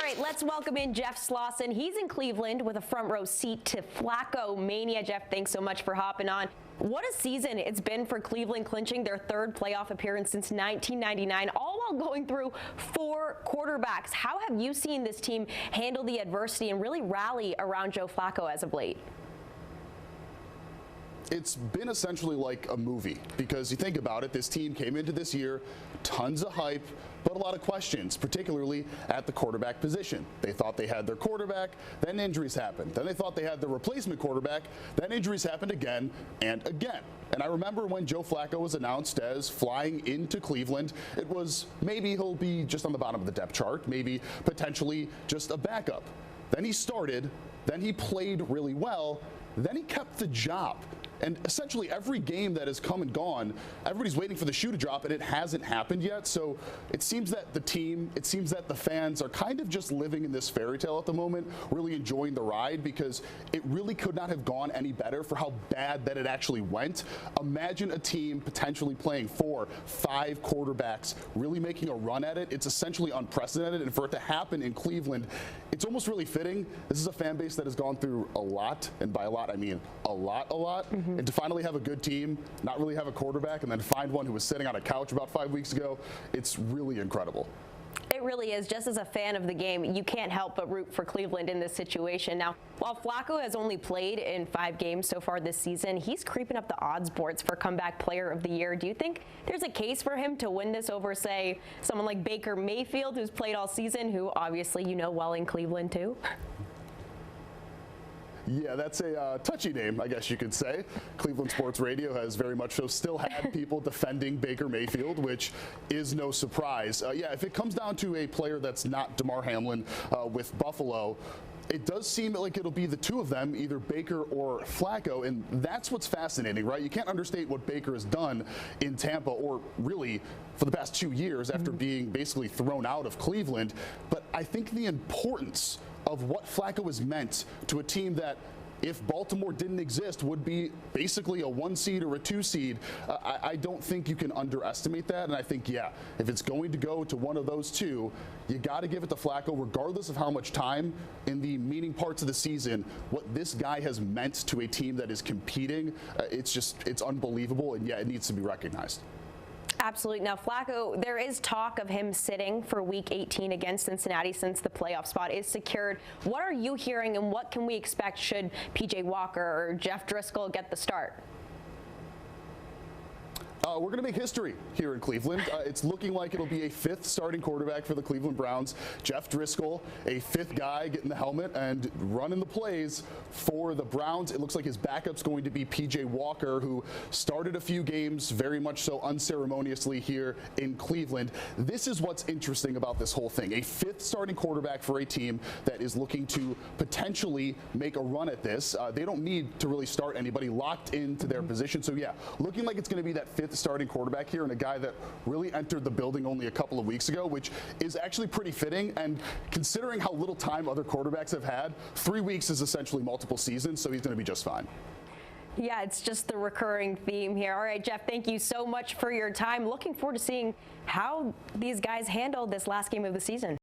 right, let's welcome in Jeff Slauson. He's in Cleveland with a front row seat to Flacco-mania. Jeff, thanks so much for hopping on. What a season it's been for Cleveland, clinching their third playoff appearance since 1999, all while going through 4 quarterbacks. How have you seen this team handle the adversity and really rally around Joe Flacco as of late? It's been essentially like a movie, because you think about it, this team came into this year, tons of hype, but a lot of questions, particularly at the quarterback position. They thought they had their quarterback, then injuries happened. Then they thought they had the replacement quarterback, then injuries happened again and again. And I remember when Joe Flacco was announced as flying into Cleveland, it was maybe he'll be just on the bottom of the depth chart, maybe potentially just a backup. Then he started, then he played really well, then he kept the job. And essentially every game that has come and gone, everybody's waiting for the shoe to drop, and it hasn't happened yet. So it seems that the team, it seems that the fans are kind of just living in this fairy tale at the moment, really enjoying the ride, because it really could not have gone any better for how bad that it actually went. Imagine a team potentially playing 4, 5 quarterbacks, really making a run at it. It's essentially unprecedented, and for it to happen in Cleveland, it's almost really fitting. This is a fan base that has gone through a lot, and by a lot I mean a lot. And to finally have a good team, not really have a quarterback, and then find one who was sitting on a couch about 5 weeks ago, it's really incredible. It really is. Just as a fan of the game, you can't help but root for Cleveland in this situation. Now, while Flacco has only played in 5 games so far this season, he's creeping up the odds boards for comeback player of the year. Do you think there's a case for him to win this over, say, someone like Baker Mayfield, who's played all season, who obviously you know well in Cleveland too? Yeah, that's a touchy name, I guess you could say. Cleveland Sports Radio has very much so still had people defending Baker Mayfield, which is no surprise. Yeah, if it comes down to a player that's not Damar Hamlin with Buffalo, it does seem like it'll be the two of them, either Baker or Flacco, and that's what's fascinating, right? You can't understate what Baker has done in Tampa, or really for the past 2 years after being basically thrown out of Cleveland. But I think the importance of what Flacco has meant to a team that, if Baltimore didn't exist, would be basically a 1 seed or a 2 seed. I don't think you can underestimate that. And I think, yeah, if it's going to go to one of those two, you got to give it to Flacco, regardless of how much time in the meaning parts of the season. What this guy has meant to a team that is competing, it's unbelievable. And yeah, it needs to be recognized. Absolutely. Now, Flacco, there is talk of him sitting for Week 18 against Cincinnati since the playoff spot is secured. What are you hearing, and what can we expect should P.J. Walker or Jeff Driscoll get the start? We're going to make history here in Cleveland. It's looking like it'll be a 5th starting quarterback for the Cleveland Browns. Jeff Driscoll, a 5th guy getting the helmet and running the plays for the Browns. It looks like his backup's going to be P.J. Walker, who started a few games very much so unceremoniously here in Cleveland. This is what's interesting about this whole thing. A 5th starting quarterback for a team that is looking to potentially make a run at this. They don't need to really start anybody locked into their position. So yeah, looking like it's going to be that 5th starting quarterback here, and a guy that really entered the building only a couple of weeks ago, which is actually pretty fitting. And considering how little time other quarterbacks have had, 3 weeks is essentially multiple seasons, so he's going to be just fine. Yeah, it's just the recurring theme here. All right, Jeff, thank you so much for your time. Looking forward to seeing how these guys handle this last game of the season.